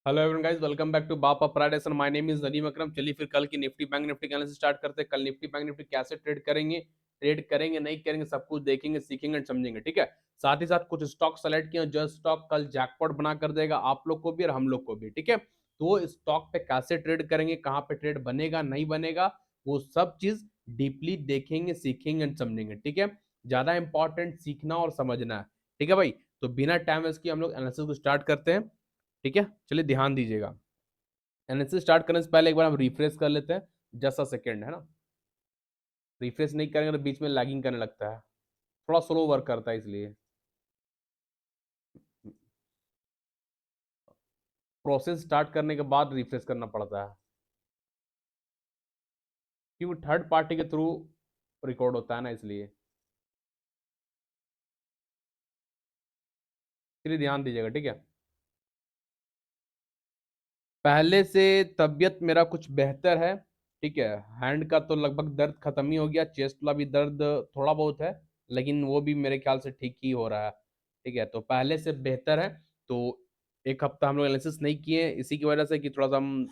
Hello everyone guys, welcome back to बापा प्राइडेसन। My name is Nadeem Akram. चलिए फिर कल की nifty bank nifty analysis start करते हैं। कल निफ्टी बैंक निफ्टी कैसे ट्रेड करेंगे नहीं करेंगे, सब कुछ देखेंगे, सीखेंगे, समझेंगे। ठीक है, साथ ही साथ कुछ स्टॉक सेलेक्ट किए, जो स्टॉक कल जैकपॉट बना कर देगा आप लोग को भी और हम लोग को भी। ठीक है, तो स्टॉक पे कैसे ट्रेड करेंगे, कहाँ पे ट्रेड बनेगा नहीं बनेगा, वो सब चीज डीपली देखेंगे, सीखेंगे एंड समझेंगे। ठीक है, ज्यादा इंपॉर्टेंट सीखना और समझना है। ठीक है भाई, तो बिना टाइम वेस्ट किए हम लोग एनालिसिस को स्टार्ट करते हैं। ठीक है, चलिए ध्यान दीजिएगा। एनालिसिस स्टार्ट करने से पहले एक बार हम रिफ्रेश कर लेते हैं। जस्ट अ सेकेंड, है ना। रिफ्रेश नहीं करेंगे तो बीच में लैगिंग करने लगता है, थोड़ा स्लो वर्क करता है, इसलिए प्रोसेस स्टार्ट करने के बाद रिफ्रेश करना पड़ता है, क्योंकि थर्ड पार्टी के थ्रू रिकॉर्ड होता है ना, इसलिए। चलिए ध्यान दीजिएगा। ठीक है, पहले से तबीयत मेरा कुछ बेहतर है। ठीक है, हैंड का तो लगभग दर्द खत्म ही हो गया, चेस्ट वाला भी दर्द थोड़ा बहुत है, लेकिन वो भी मेरे ख्याल से ठीक ही हो रहा है। ठीक है, तो पहले से बेहतर है। तो एक हफ्ता हम लोग एनालिसिस नहीं किए इसी की वजह से कि थोड़ा सा हम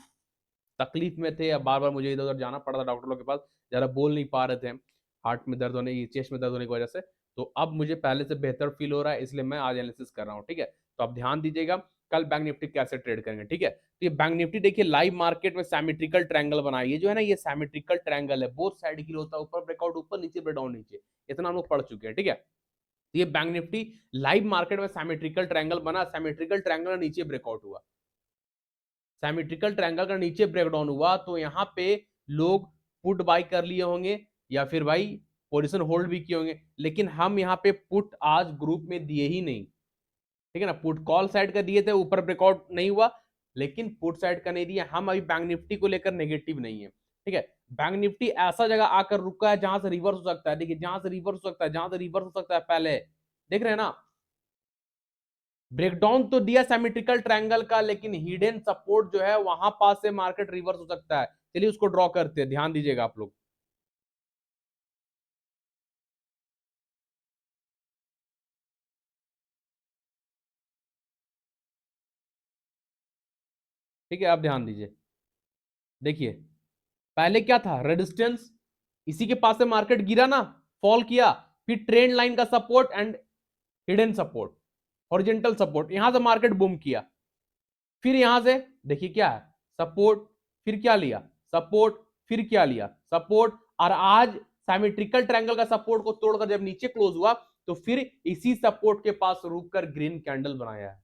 तकलीफ में थे, या बार बार मुझे इधर उधर जाना पड़ा था डॉक्टर लोग के पास, ज़्यादा बोल नहीं पा रहे थे हार्ट में दर्द होने की, चेस्ट में दर्द होने की वजह से। तो अब मुझे पहले से बेहतर फील हो रहा है, इसलिए मैं आज एनालिसिस कर रहा हूँ। ठीक है, तो आप ध्यान दीजिएगा कल बैंक निफ्टी कैसे ट्रेड करेंगे। ठीक है, तो ये बैंक निफ्टी देखिए लाइव मार्केट में सैमेट्रिकल ट्रायंगल बनाया, ये जो है ना, ये सैमेट्रिकल ट्रायंगल है, बोथ साइड की होता है, ऊपर ब्रेकआउट ऊपर, नीचे ब्रेकडाउन नीचे। इतना हम लोग पढ़ चुके हैं। ठीक है, तो ये बैंक निफ्टी लाइव मार्केट में सैमेट्रिकल ट्रायंगल बना, सैमेट्रिकल ट्रायंगल नीचे ब्रेकआउट हुआ, सैमेट्रिकल ट्रायंगल का नीचे ब्रेकडाउन हुआ, तो यहाँ पे लोग पुट बाय कर लिए होंगे, या फिर भाई पोजीशन होल्ड भी किए होंगे। लेकिन हम यहाँ पे पुट आज ग्रुप में दिए ही नहीं। ठीक है ना, पुट कॉल साइड का दिए थे, ऊपर ब्रेकआउट नहीं हुआ, लेकिन पुट साइड का नहीं दिया। हम अभी बैंक निफ्टी को लेकर नेगेटिव नहीं है। ठीक है, बैंक निफ्टी ऐसा जगह आकर रुका है जहां से रिवर्स हो सकता है। देखिए, जहां से रिवर्स हो सकता है, जहां से रिवर्स हो सकता है, पहले देख रहे हैं ना, ब्रेकडाउन तो दिया सिमेट्रिकल ट्रायंगल का, लेकिन हिडन सपोर्ट जो है वहां पास से मार्केट रिवर्स हो सकता है। चलिए उसको ड्रॉ करते हैं, ध्यान दीजिएगा आप लोग। ठीक है, आप ध्यान दीजिए। देखिए, पहले क्या था, रेजिस्टेंस, इसी के पास से मार्केट गिरा ना, फॉल किया, फिर ट्रेंड लाइन का support and hidden support, horizontal support, यहां से मार्केट बूम किया। फिर यहां से देखिए क्या है, सपोर्ट, फिर क्या लिया, सपोर्ट, फिर क्या लिया, सपोर्ट, और आज साइमेट्रिकल ट्रायंगल का सपोर्ट को तोड़कर जब नीचे क्लोज हुआ, तो फिर इसी सपोर्ट के पास रुककर ग्रीन कैंडल बनाया है।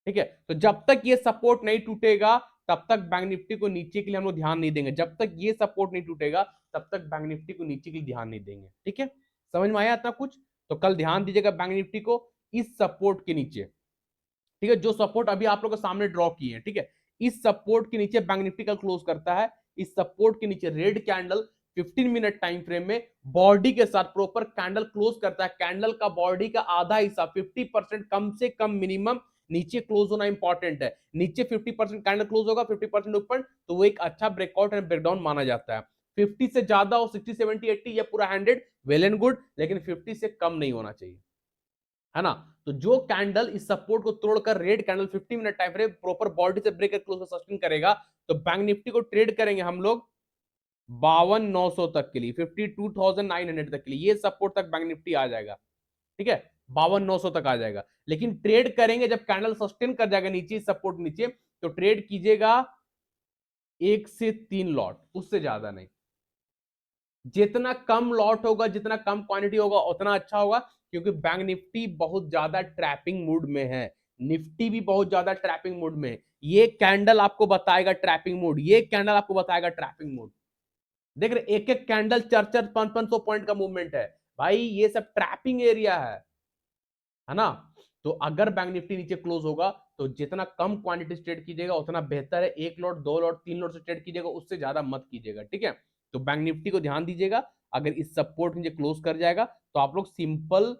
ठीक है, तो जब तक ये सपोर्ट नहीं टूटेगा तब तक बैंक निफ्टी को नीचे के लिए हम लोग ध्यान नहीं देंगे, जब तक ये सपोर्ट नहीं टूटेगा तब तक बैंक निफ्टी को नीचे के लिए ध्यान नहीं देंगे। ठीक है, समझ में आया इतना कुछ? तो कल ध्यान दीजिएगा बैंक निफ्टी को इस सपोर्ट के नीचे। ठीक है, जो सपोर्ट अभी आप लोग के सामने ड्रॉ किए हैं, ठीक है, इस सपोर्ट के नीचे बैंक निफ्टी कल क्लोज करता है। इस सपोर्ट के नीचे red candle 15 minute time frame में बॉडी के साथ प्रॉपर कैंडल क्लोज करता है। कैंडल का बॉडी का आधा हिस्सा 50% कम से कम मिनिमम नीचे क्लोज होना इंपॉर्टेंट है। नीचे 50% कैंडल क्लोज होगा, 50% ऊपर, तो वो एक अच्छा ब्रेकआउट एंड ब्रेकडाउन माना जाता है। 50 से ज्यादा हो, 60 70 80, ये पूरा 100 वेल एंड गुड, लेकिन 50 से कम नहीं होना चाहिए, है ना। तो जो कैंडल इस सपोर्ट को तोड़कर red candle 50 minute time frame proper body से ब्रेक क्लोज में सस्टेन करेगा, तो बैंक निफ्टी को ट्रेड करेंगे हम लोग 52,900 तक के लिए, 52,900 तक के लिए, ये सपोर्ट तक बैंक निफ्टी आ जाएगा। ठीक है, 52,900 तक आ जाएगा। लेकिन ट्रेड करेंगे जब कैंडल सस्टेन कर जाएगा नीचे, सपोर्ट नीचे, तो ट्रेड कीजिएगा 1 से 3 लॉट, उससे ज्यादा नहीं। जितना कम लॉट होगा, जितना कम क्वांटिटी होगा, उतना अच्छा होगा, क्योंकि बैंक निफ्टी बहुत ज्यादा ट्रैपिंग मूड में है, निफ्टी भी बहुत ज्यादा ट्रैपिंग मूड में है। ये कैंडल आपको बताएगा ट्रैपिंग मूड, ये कैंडल आपको बताएगा ट्रैपिंग मूड। देख रहे, एक एक कैंडल 400-500 पॉइंट का मूवमेंट है भाई, ये सब ट्रैपिंग एरिया है ना। तो अगर बैंक निफ्टी नीचे क्लोज होगा, तो जितना कम क्वांटिटी ट्रेड कीजिएगा उतना बेहतर है। 1 लॉट, 2 लॉट, 3 लॉट से ट्रेड कीजिएगा, उससे ज्यादा मत कीजिएगा। ठीक है, तो बैंक निफ्टी को ध्यान दीजिएगा, अगर इस सपोर्ट नीचे क्लोज कर जाएगा तो आप लोग simple,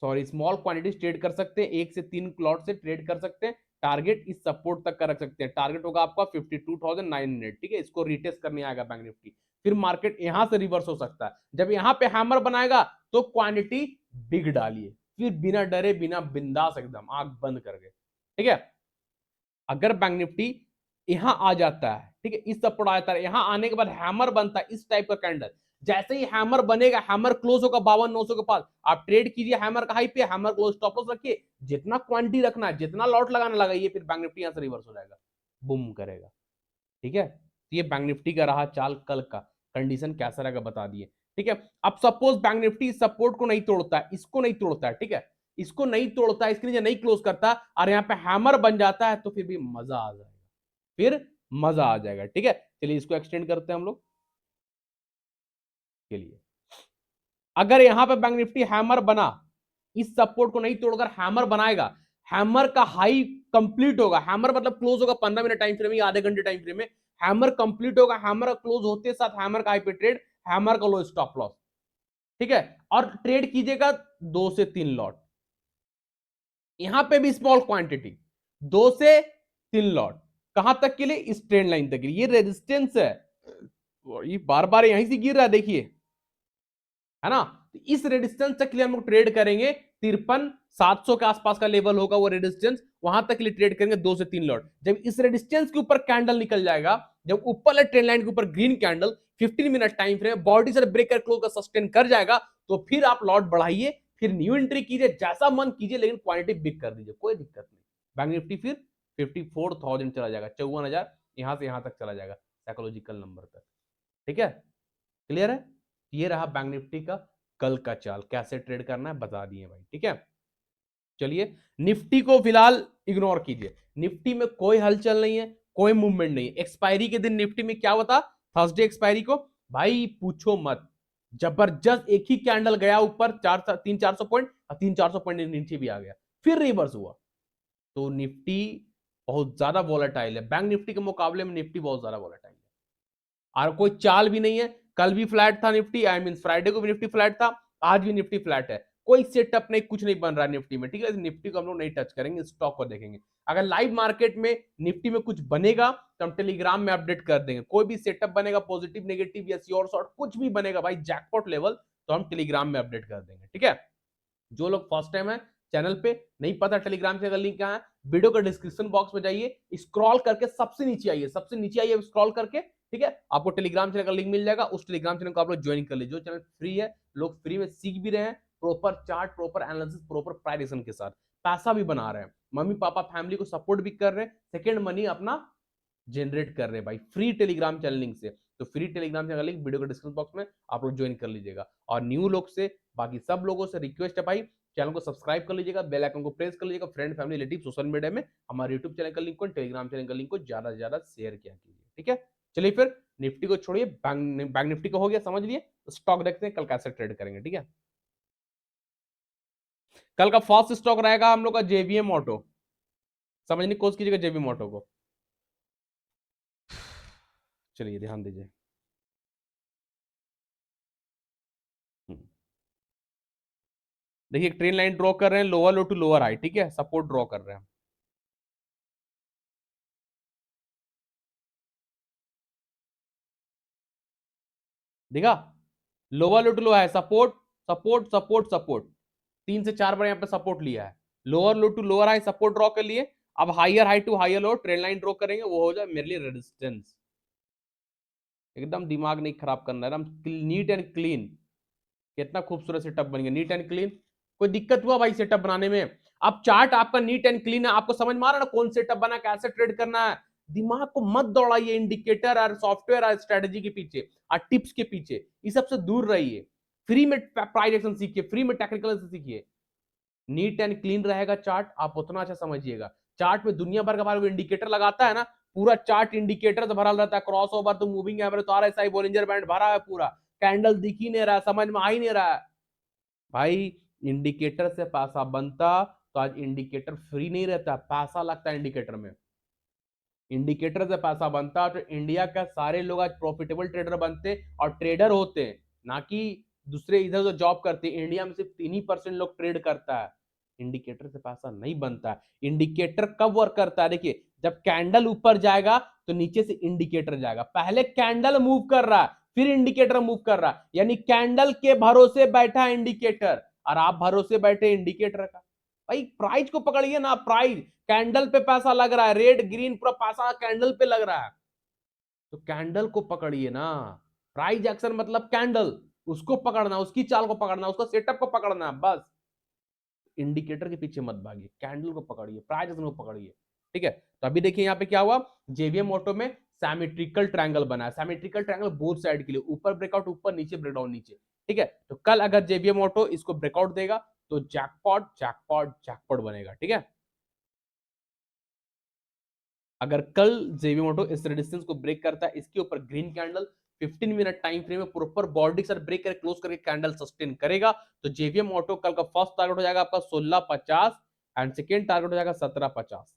sorry, small quantity trade कर सकते हैं, 1 से 3 लॉट से ट्रेड कर सकते हैं। टारगेट इस सपोर्ट तक का रख सकते हैं, टारगेट होगा आपका 52,900। ठीक है, इसको रिटेस्ट करने आएगा बैंक निफ्टी, फिर मार्केट यहां से रिवर्स हो सकता है। जब यहां पे हैमर बनाएगा तो क्वांटिटी बिग डालिए, फिर बिना डरे बिना बिंदास एकदम आंख बंद करके। ठीक है, अगर बैंक निफ्टी यहां आ जाता है, ठीक है, इस सपोर्ट आ जाता है, यहां आने के बाद हैमर बनता है इस टाइप का कैंडल, जैसे ही हैमर बनेगा, हैमर क्लोज होगा 52,900 के पास, आप ट्रेड कीजिए हैमर का हाई पे, हैमर क्लोज स्टॉप लॉस रखिए, जितना क्वांटिटी रखना है, जितना लॉट लगाना लगाइए, फिर बैंक निफ्टी यहां से रिवर्स हो जाएगा, बूम करेगा। ठीक है, तो ये बैंक निफ्टी का रहा चाल, कल का कंडीशन कैसा रहेगा बता दिए। ठीक है, अब सपोज बैंक निफ्टी सपोर्ट को नहीं तोड़ता है, इसको नहीं तोड़ता है, ठीक है, इसको नहीं तोड़ता है, इसके नीचे नहीं क्लोज करता और यहाँ पे हैमर बन जाता है, तो फिर भी मजा आ जाएगा, फिर मजा आ जाएगा। ठीक है, चलिए इसको एक्सटेंड करते हैं हम लोग के लिए। अगर यहां पे बैंक निफ्टी हैमर बना, इस सपोर्ट को नहीं तोड़कर हैमर बनाएगा, हैमर का हाई कंप्लीट होगा, हैमर मतलब क्लोज होगा 15 मिनट टाइम फ्रेम या आधे घंटे टाइम फ्रेम में, हैमर कंप्लीट होगा, हैमर क्लोज होते साथ हैमर का हाई पे ट्रेड, हैमर का लो स्टॉप लॉस। ठीक है, और ट्रेड कीजिएगा 2 से 3 लॉट, यहां पे भी स्मॉल क्वांटिटी, 2 से 3 लॉट, कहां तक के लिए, इस ट्रेंड लाइन तक के लिए। ये रेजिस्टेंस है, ये बार बार यहीं से गिर रहा है, देखिए, है ना, तो इस रेजिस्टेंस तक के लिए हम लोग ट्रेड करेंगे, 53,700 के आसपास का लेवल होगा वो रेजिस्टेंस, वहां तक के लिए ट्रेड करेंगे 2 से 3 लॉट। जब इस रेजिस्टेंस के ऊपर कैंडल निकल जाएगा, जब ऊपर वाले ट्रेंड लाइन के ऊपर green candle 15 minute time frame body से ब्रेकर क्लोज का सस्टेन कर जाएगा, तो फिर आप लॉट बढ़ाइए, फिर न्यू एंट्री कीजिए, जैसा मन कीजिए, लेकिन क्वांटिटी बिग कर दीजिए, कोई दिक्कत नहीं। बैंक निफ्टी फिर 54,000 चला जाएगा, 54,000 यहां से यहां तक चला जाएगा साइकोलॉजिकल नंबर तक। ठीक है, क्लियर है, ये रहा बैंक निफ्टी का कल का चाल, कैसे ट्रेड करना है बता दिए भाई। ठीक है, चलिए निफ्टी को फिलहाल इग्नोर कीजिए, निफ्टी में कोई हलचल नहीं है, कोई मूवमेंट नहीं है। एक्सपायरी के दिन निफ्टी में क्या होता, थर्सडे एक्सपायरी को, भाई पूछो मत, जबरदस्त एक ही कैंडल गया ऊपर 300-400 पॉइंट, और 300-400 पॉइंट नीचे भी आ गया, फिर रिवर्स हुआ। तो निफ्टी बहुत ज्यादा वॉलेटाइल है, बैंक निफ्टी के मुकाबले में निफ्टी बहुत ज्यादा वॉलेटाइल है, और कोई चाल भी नहीं है। कल भी फ्लैट था निफ्टी, आई मीन फ्राइडे को भी निफ्टी फ्लैट था, आज भी निफ्टी फ्लैट है, कोई सेटअप नहीं, कुछ नहीं बन रहा है निफ्टी में। ठीक है, निफ्टी को हम लोग नहीं टच करेंगे, स्टॉक को देखेंगे। अगर लाइव मार्केट में निफ्टी में कुछ बनेगा तो हम टेलीग्राम में अपडेट कर देंगे, कोई भी सेटअप बनेगा पॉजिटिव नेगेटिव या श्योर शॉर्ट कुछ भी बनेगा भाई जैकपॉट लेवल, तो हम टेलीग्राम में अपडेट कर देंगे। ठीक है, जो लोग फर्स्ट टाइम है चैनल पे, नहीं पता टेलीग्राम से, अगर लिंक कहां है, वीडियो का डिस्क्रिप्शन बॉक्स में जाइए, स्क्रॉल करके सबसे नीचे आइए, सबसे नीचे आइए स्क्रॉल करके, ठीक है, आपको टेलीग्राम चैनल का लिंक मिल जाएगा, उस टेलीग्राम चैनल को आप लोग ज्वाइन कर लीजिए, जो चैनल फ्री है, लोग फ्री में सीख भी रहे हैं, proper chart, proper analysis, proper price action के साथ पैसा भी बना रहे हैं, मम्मी पापा फैमिली को सपोर्ट भी कर रहे हैं, सेकेंड मनी अपना जनरेट कर रहे हैं भाई, फ्री टेलीग्राम चैनल लिंक से। तो free Telegram channel link video के डिस्क्रिप्शन बॉक्स में आप लोग ज्वाइन कर लीजिएगा। और न्यू लोग से, बाकी सब लोगों से रिक्वेस्ट है भाई, चैनल को सब्सक्राइब कर लीजिएगा, बेल आइकन को प्रेस कर लीजिएगा, friend family relative social media में हमारे यूट्यूब चैनल का लिंक को, टेलीग्राम चैनल का लिंक को ज्यादा से ज्यादा शेयर किया कीजिए। ठीक है, चलिए फिर निफ्टी को छोड़िए, बैंक निफ्टी को हो गया समझ लिए, स्टॉक देखते हैं कल कैसे ट्रेड करेंगे। ठीक है, कल का फर्स्ट स्टॉक रहेगा हम लोग का जेवीएम ऑटो, समझने की कोशिश कीजिएगा जेवीएम ऑटो को। चलिए ध्यान दीजिए, देखिए एक ट्रेन लाइन ड्रॉ कर रहे हैं, lower low to lower high, ठीक है, सपोर्ट ड्रॉ कर रहे हैं। देखा, लोअर लो टू लो है, सपोर्ट सपोर्ट सपोर्ट सपोर्ट, 3 से 4 बार यहाँ पे सपोर्ट लिया है, lower low to lower high support draw कर लिए, अब higher high to higher low trend line draw करेंगे, वो हो जाए मेरे लिए रेजिस्टेंस। एकदम दिमाग नहीं खराब करना है, एकदम नीट एंड क्लीन, कितना खूबसूरत सेटअप बन गया, नीट एंड क्लीन। कोई दिक्कत हुआ भाई सेटअप बनाने में? अब चार्ट आपका नीट एंड क्लीन है, आपको समझ में आ रहा है ना कौन सेटअप बना, कैसे ट्रेड करना है। दिमाग को मत दौड़ाइए इंडिकेटर और सॉफ्टवेयर और स्ट्रेटेजी के पीछे और टिप्स के पीछे, इस सबसे दूर रहिए। फ्री में प्राइस एक्शन सीखिए, फ्री में टेक्निकल सीखिए, नीट एंड क्लीन रहेगा चार्ट, आप उतना अच्छा समझिएगा। चार्ट में दुनिया भर का बार इंडिकेटर लगाता है ना, पूरा चार्ट इंडिकेटर से भरा रहता है, क्रॉस ओवर तो मूविंग एवरेज तो RSI बोलिंजर बैंड भरा है पूरा, कैंडल दिख ही नहीं रहा है, समझ में आ ही नहीं रहा है भाई। इंडिकेटर से पैसा बनता तो आज इंडिकेटर फ्री नहीं रहता, पैसा लगता है इंडिकेटर में। इंडिकेटर से पैसा बनता तो इंडिया का सारे लोग आज प्रॉफिटेबल ट्रेडर बनते और ट्रेडर होते, ना कि दूसरे इधर उधर जॉब करते। इंडिया में सिर्फ 3% लोग ट्रेड करता है, इंडिकेटर से पैसा नहीं बनता है। इंडिकेटर कब वर्क करता है, देखिए जब कैंडल ऊपर जाएगा तो नीचे से इंडिकेटर जाएगा, पहले कैंडल मूव कर रहा है फिर इंडिकेटर मूव कर रहा है, यानी कैंडल के भरोसे बैठा इंडिकेटर और आप भरोसे बैठे इंडिकेटर का। भाई प्राइस को पकड़िए ना, प्राइस कैंडल पे पैसा लग रहा है, रेड ग्रीन पूरा पैसा कैंडल पे लग रहा है, तो कैंडल को पकड़िए ना। प्राइस एक्शन मतलब कैंडल, उसको पकड़ना, उसकी चाल को पकड़ना, उसका सेटअप को पकड़ना, बस। इंडिकेटर के पीछे मत भागिए, कैंडल को पकड़िए, प्राइस एक्शन को पकड़िए, ठीक है। तो अभी देखिए यहाँ पे क्या हुआ, जेवीएम ऑटो में सैमेट्रिकल ट्रायंगल बना है, सैमेट्रिकल ट्रायंगल बोथ साइड के लिए, ऊपर ब्रेकआउट ऊपर, नीचे ब्रेकडाउन नीचे, ठीक है। तो कल अगर जेवीएम ऑटो इसको ब्रेकआउट देगा तो जैकपॉट जैकपॉट जैकपॉट बनेगा, ठीक है। अगर कल जेवीएम ऑटो इस रेजिस्टेंस को ब्रेक करता है, इसके ऊपर green candle 15 minute time frame में प्रॉपर बॉडी सर ब्रेक करके क्लोज करके कैंडल सस्टेन करेगा, तो जेवीएम ऑटो कल का फर्स्ट टारगेट हो जाएगा आपका 1650 एंड सेकेंड टारगेट हो जाएगा 1750,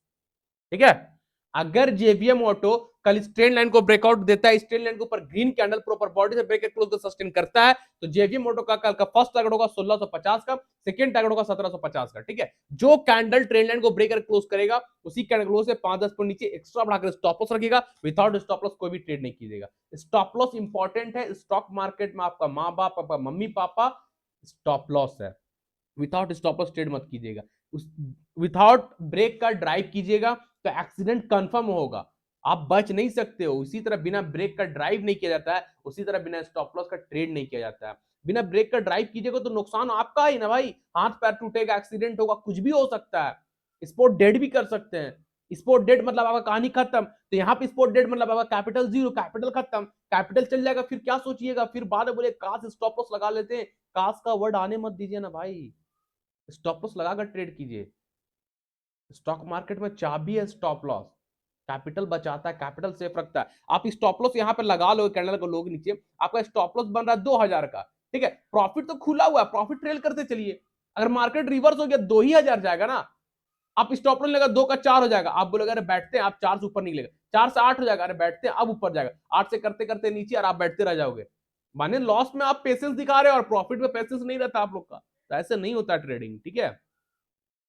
ठीक है। अगर जेवीएम ऑटो कल इस ट्रेंड लाइन को ब्रेकआउट देता है, इस ट्रेंड लाइन के ऊपर ग्रीन कैंडल प्रॉपर बॉडी से ब्रेक क्लोज सस्टेन करता है, तो जेवीएम ऑटो का कल का फर्स्ट टारगेट होगा 1650 का, सेकंड टारगेट होगा 1750 का, ठीक है। जो कैंडल ट्रेंड लाइन को ब्रेक करके क्लोज करेगा, उसी कैंडल क्लोज से 5-10 पॉइंट नीचे एक्स्ट्रा बढ़ाकर स्टॉप लॉस रखेगा, विदाउट स्टॉप लॉस कोई भी ट्रेड नहीं कीजिएगा। स्टॉप लॉस इंपॉर्टेंट है, स्टॉक मार्केट में आपका माँ बाप, आपका मम्मी पापा स्टॉप लॉस है, विदाउट स्टॉप लॉस ट्रेड मत कीजिएगा। विदाउट ब्रेक का ड्राइव कीजिएगा तो एक्सीडेंट कंफर्म होगा, आप बच नहीं सकते हो। उसी तरह बिना ब्रेक का ड्राइव नहीं किया जाता है, उसी तरह बिना स्टॉप लॉस का ट्रेड नहीं किया जाता है। बिना ब्रेक का ड्राइव कीजिएगा तो नुकसान आपका ही ना भाई, हाथ पैर टूटेगा, एक्सीडेंट होगा, कुछ भी हो सकता है, स्पॉट डेड भी कर सकते हैं। स्पॉट डेड मतलब आपका कहानी खत्म, तो यहाँ पे स्पॉट डेड मतलब आपका कैपिटल जीरो, कैपिटल खत्म, कैपिटल चल जाएगा, फिर क्या सोचिएगा, फिर बाद में बोले काश स्टॉप लॉस लगा लेते हैं, काश का वर्ड आने मत दीजिए ना भाई, स्टॉप लॉस लगाकर ट्रेड कीजिए। स्टॉक मार्केट में चाबी है स्टॉप लॉस, कैपिटल बचाता है, कैपिटल सेफ रखता है। आप स्टॉप लॉस यहाँ पे लगा लो, कैंडल को लोग नीचे, आपका स्टॉप लॉस बन रहा है 2000 का, ठीक है, प्रॉफिट तो खुला हुआ है, प्रॉफिट ट्रेल करते चलिए। अगर मार्केट रिवर्स हो गया 2000 जाएगा ना, आप स्टॉप लॉस लेगा 2 का 4 हो जाएगा, आप बोलेगा अरे बैठते हैं, आप 4 से ऊपर निकलेगा, 4 से 8 हो जाएगा, अरे बैठते हैं, अब ऊपर जाएगा, 8 से करते करते नीचे, और आप बैठते रह जाओगे। माने लॉस में आप पेशेंस दिखा रहे हो और प्रॉफिट में पेशेंस नहीं रहता आप लोग का, तो ऐसे नहीं होता ट्रेडिंग, ठीक है।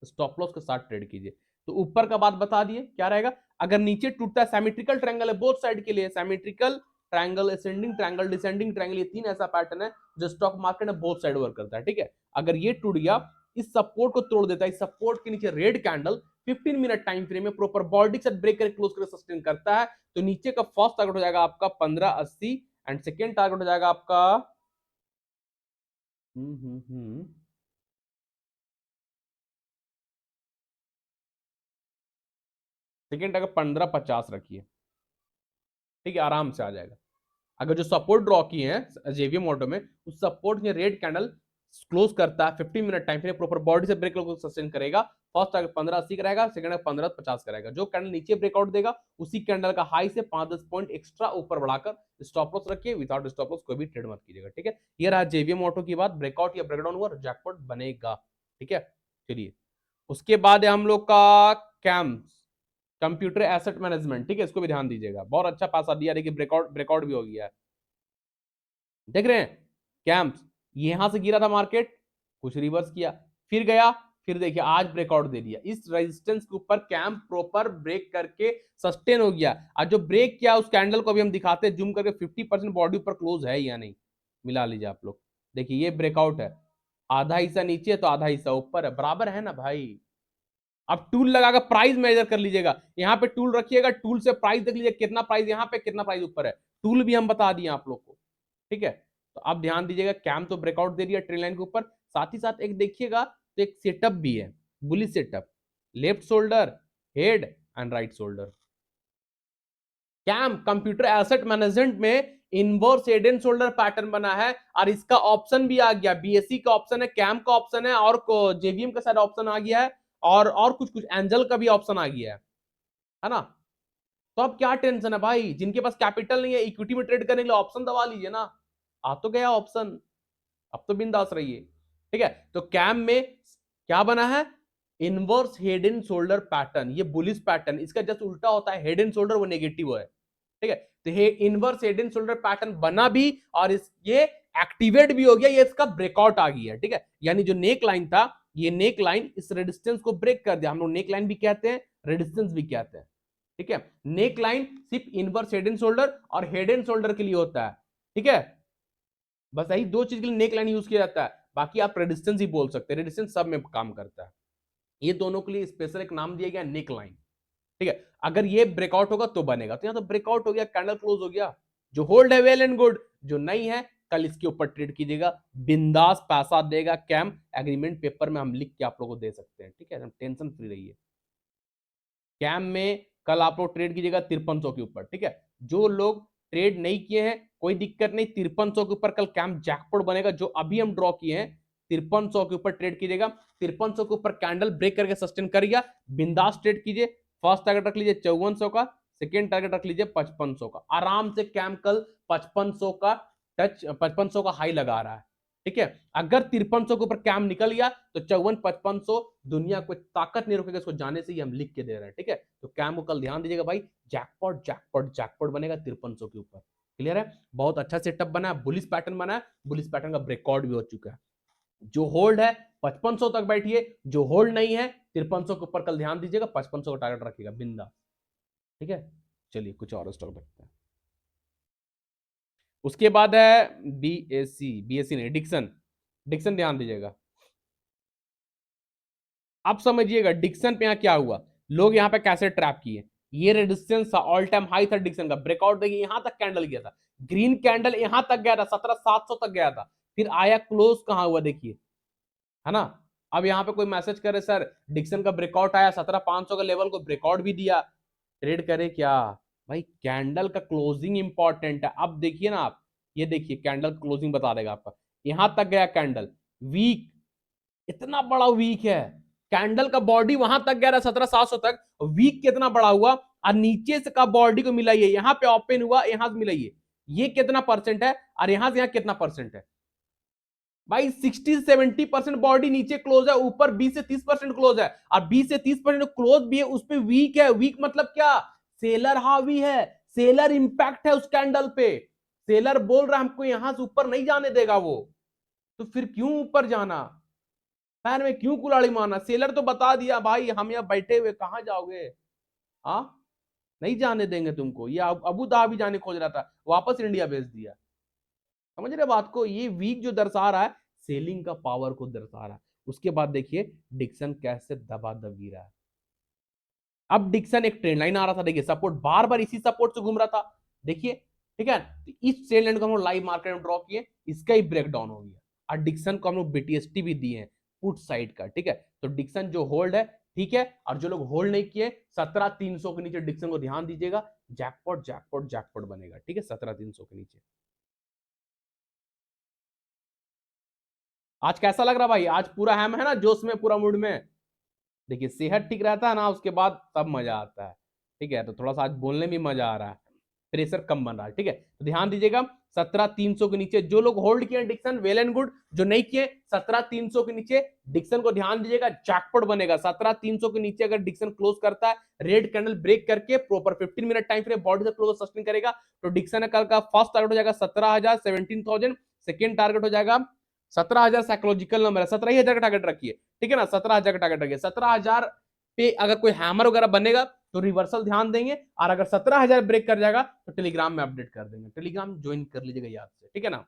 स्टॉप लॉस के साथ ट्रेड कीजिए। तो ऊपर का बात बता दिए क्या रहेगा, अगर नीचे टूटता है, सैमेट्रिकल ट्रायंगल है बोथ साइड के लिए, symmetrical triangle, ascending triangle, descending triangle, ये तीन ऐसा पैटर्न है जो स्टॉक मार्केट में बोथ साइड वर्क करता है, ठीक है। अगर ये टूट गया, इस सपोर्ट को तोड़ देता है, इस सपोर्ट के नीचे red candle 15 minute time frame में प्रॉपर बॉडी से ब्रेक करके क्लोज करके सस्टेन करता है, तो नीचे का फर्स्ट टारगेट हो जाएगा आपका 1580 एंड सेकेंड टारगेट हो जाएगा आपका सेकेंड टारगेट 1550 रखिए, ठीक है, आराम से आ जाएगा। अगर जो सपोर्ट ड्रॉ किए हैं जेवीएम ऑटो में, उस सपोर्ट में रेड कैंडल क्लोज करता है 15 minute time frame, proper body से ब्रेक को सस्टेन करेगा, फर्स्ट टारगेट 1580 का रहेगा, सेकंड टारगेट 1550 का रहेगा। जो कैंडल नीचे ब्रेकआउट देगा, उसी कैंडल का हाई से 5-10 पॉइंट एक्स्ट्रा ऊपर बढ़ाकर स्टॉप लॉस रखिए, विदाउट स्टॉप लॉस कोई भी ट्रेड मत कीजिएगा, ठीक है। ये रहा जेवीएम ऑटो की बात, ब्रेकआउट या ब्रेकडाउन हुआ जैकपॉट बनेगा, ठीक है। चलिए उसके बाद है हम लोग का कैम्स, कंप्यूटर एसेट मैनेजमेंट, ठीक है, इसको भी ध्यान दीजिएगा, बहुत अच्छा पैसा दिया, देखिए ब्रेकआउट ब्रेकआउट भी हो गया है, देख रहे हैं। कैंप्स यहां से गिरा था मार्केट, कुछ रिवर्स किया, फिर गया, फिर देखिए आज ब्रेकआउट दे दिया, इस रेजिस्टेंस के ऊपर कैंप प्रॉपर ब्रेक करके सस्टेन हो गया। आज जो ब्रेक किया उस कैंडल को भी हम दिखाते हैं जूम करके, 50% बॉडी ऊपर क्लोज है या नहीं, मिला लीजिए आप लोग, देखिए ये ब्रेकआउट है, आधा हिस्सा नीचे है तो आधा हिस्सा ऊपर है, बराबर है ना भाई। अब टूल लगाकर प्राइस मेजर कर लीजिएगा, यहाँ पे टूल रखिएगा, टूल से प्राइस देख लीजिए, कितना प्राइस यहाँ पे, कितना प्राइस ऊपर है, टूल भी हम बता दिए आप लोग को, ठीक है। तो आप ध्यान दीजिएगा, कैम तो ब्रेकआउट दे दिया ट्रेंड लाइन के ऊपर, साथ ही साथ एक देखिएगा तो एक सेटअप भी है, bullish setup, left shoulder, head and right shoulder. Cam computer asset management में inverse head and shoulder pattern बना है, और इसका ऑप्शन भी आ गया, बीएससी का ऑप्शन है, कैम का ऑप्शन है, और जेवीएम का शायद ऑप्शन आ गया है, और कुछ कुछ एंजल का भी ऑप्शन आ गया है ना। तो अब क्या टेंशन है भाई, जिनके पास कैपिटल नहीं है इक्विटी में ट्रेड करने के लिए ऑप्शन दबा लीजिए ना, आ तो गया ऑप्शन, अब तो बिंदास रहिए, ठीक है। तो कैम में क्या बना है, inverse head and shoulder pattern, ये बुलिश पैटर्न, इसका जस्ट उल्टा होता है, हेड एंड शोल्डर वो नेगेटिव है, ठीक है। तो ये inverse head and shoulder pattern बना भी, और ये एक्टिवेट भी हो गया, ये इसका ब्रेकआउट आ गया, ठीक है। यानी जो नेक लाइन था, ये नेक लाइन इस रेजिस्टेंस को ब्रेक कर दिया, हम लोग नेक लाइन भी कहते हैं, रेजिस्टेंस भी कहते हैं, ठीक है। नेक लाइन सिर्फ इनवर्स हेड एंड शोल्डर और हेड एंड शोल्डर के लिए होता है, ठीक है, बस यही दो चीज के लिए नेक लाइन यूज किया जाता है, बाकी आप रेजिस्टेंस ही बोल सकते हैं, रेजिस्टेंस सब में काम करता है। ये दोनों के लिए स्पेशल एक नाम दिया गया नेक लाइन, ठीक है। अगर ये ब्रेकआउट होगा तो बनेगा, तो यहां तो ब्रेकआउट हो गया, कैंडल क्लोज हो गया, जो होल्ड है वेल एंड गुड, जो नहीं है कल इसके ऊपर ट्रेड कीजिएगा, बिंदास पैसा देगा कैम, एग्रीमेंट पेपर में हम लिख के आप लोगों को दे सकते हैं, ठीक है, टेंशन फ्री रहिए। कैम में कल आप लोग ट्रेड कीजिएगा 5300 के ऊपर, ठीक है। जो लोग ट्रेड नहीं किए हैं कोई दिक्कत नहीं, 5300 के ऊपर कल कैम जैकपॉट बनेगा, जो अभी हम ड्रॉ किए हैं 5300 के ऊपर ट्रेड कीजिएगा, 5300 के ऊपर कैंडल ब्रेक करके सस्टेन करिएगा, बिंदास ट्रेड कीजिए। फर्स्ट टारगेट रख लीजिए 5400 का, सेकेंड टारगेट रख लीजिए 5500 का, आराम से कैम कल 5500 का टच, 5500 का हाई लगा रहा है, ठीक है। अगर 5300 के ऊपर कैम निकल गया तो 54-5500 दुनिया को ताकत नहीं रोकेगा इसको जाने से, ही हम लिख के दे रहे हैं, ठीक है। तो कैम को कल ध्यान दीजिएगा भाई, जैकपॉट जैकपॉट जैकपॉट बनेगा 5300 के ऊपर, क्लियर है। बहुत अच्छा सेटअप बना है, बुलिश पैटर्न बना है, बुलिश पैटर्न का ब्रेकआउट भी हो चुका है। जो होल्ड है 5500 तक बैठिए, जो होल्ड नहीं है 5300 के ऊपर कल ध्यान दीजिएगा, 5500 का टारगेट रखिएगा बिंदा, ठीक है। चलिए कुछ और स्टॉक देखते हैं। उसके बाद है बीएससी नहीं, डिक्सन, डिक्सन ध्यान दीजिएगा। अब समझिएगा डिक्सन पे यहां क्या हुआ, लोग यहां पे कैसे ट्रैप किए, ये रेजिस्टेंस था, ऑल टाइम हाई था डिक्सन का, ब्रेकआउट देखिए यहां तक कैंडल गया था, ग्रीन कैंडल यहां तक गया था, 17700 तक गया था, फिर आया क्लोज कहां हुआ देखिए, है ना। अब यहां पे कोई मैसेज करे सर डिक्सन का ब्रेकआउट आया, 17500 का लेवल को ब्रेकआउट भी दिया, ट्रेड करे क्या भाई, कैंडल का क्लोजिंग इंपॉर्टेंट है। अब देखिए ना आप, ये देखिए कैंडल क्लोजिंग बता देगा आपका, यहां तक गया कैंडल, वीक, इतना बड़ा वीक है, कैंडल का बॉडी वहां तक गया 17700 तक, वीक कितना बड़ा हुआ, और नीचे से का बॉडी को मिलाइए, यहां पे ओपन हुआ, यहां से मिलाइए, ये कितना परसेंट है, और यहां से यहां कितना परसेंट है भाई, 60-70% बॉडी नीचे क्लोज है, ऊपर 20 से 30% क्लोज है, और 20 से 30% क्लोज भी है उस पर वीक है, वीक मतलब क्या, सेलर हावी है, सेलर इंपैक्ट है उस कैंडल पे, सेलर बोल रहा है हमको यहां से ऊपर नहीं जाने देगा वो, तो फिर क्यों ऊपर जाना, पैर में क्यों कुल्हाड़ी मारना, सेलर तो बता दिया भाई हम यहाँ बैठे हुए कहां जाओगे, हाँ नहीं जाने देंगे तुमको, ये अबू धाबी जाने खोज रहा था, वापस इंडिया भेज दिया, समझ रहे बात को, ये वीक जो दर्शा रहा है सेलिंग का पावर को दर्शा रहा है। उसके बाद देखिए डिक्सन कैसे दबा दब गिरा है, अब डिक्सन एक ट्रेंड लाइन आ रहा था, देखिए सपोर्ट बार बार इसी सपोर्ट से घूम रहा था, देखिए, ठीक है, तो इस ट्रेंड लाइन को हम लोग लाइव मार्केट में ड्रॉ किए, इसका ही ब्रेक डाउन हो गया, और डिक्सन को हम लोग बीटीएसटी भी दिए हैं पुट साइड का, ठीक है। तो डिक्सन जो होल्ड है ठीक है, और जो लोग होल्ड नहीं किए 17300 के नीचे डिक्सन को ध्यान दीजिएगा, जैकपॉट जैकपॉट जैकपॉट बनेगा, ठीक है, 17300 के नीचे। आज कैसा लग रहा भाई, आज पूरा हैम है ना, जोश में, पूरा मूड में, देखिए सेहत ठीक रहता है ना उसके बाद सब मजा आता है, ठीक है। तो थोड़ा सा आज बोलने में मजा आ रहा है, प्रेशर कम बन रहा है, ठीक है। तो ध्यान दीजिएगा 17300 के नीचे जो लोग होल्ड किए डिक्सन वेल एंड गुड, जो नहीं किए 17300 के नीचे डिक्सन को ध्यान दीजिएगा, जैकपॉट बनेगा 17300 के नीचे, अगर डिक्सन क्लोज करता है रेड कैंडल ब्रेक करके proper 15 minute time frame body से क्लोज सस्टेन करेगा, तो डिक्सन कल का फर्स्ट टारगेट हो जाएगा 17000 17,000, सेकेंड टारगेट हो जाएगा 17000, साइकोलॉजिकल नंबर है, 17000 का टारगेट रखिए, ठीक है ना, 17000 का टारगेट रखिए, 17000 पे अगर कोई हैमर वगैरह बनेगा तो रिवर्सल ध्यान देंगे, और अगर 17000 ब्रेक कर जाएगा तो टेलीग्राम में अपडेट कर देंगे, टेलीग्राम ज्वाइन कर लीजिएगा याद से, ठीक है ना।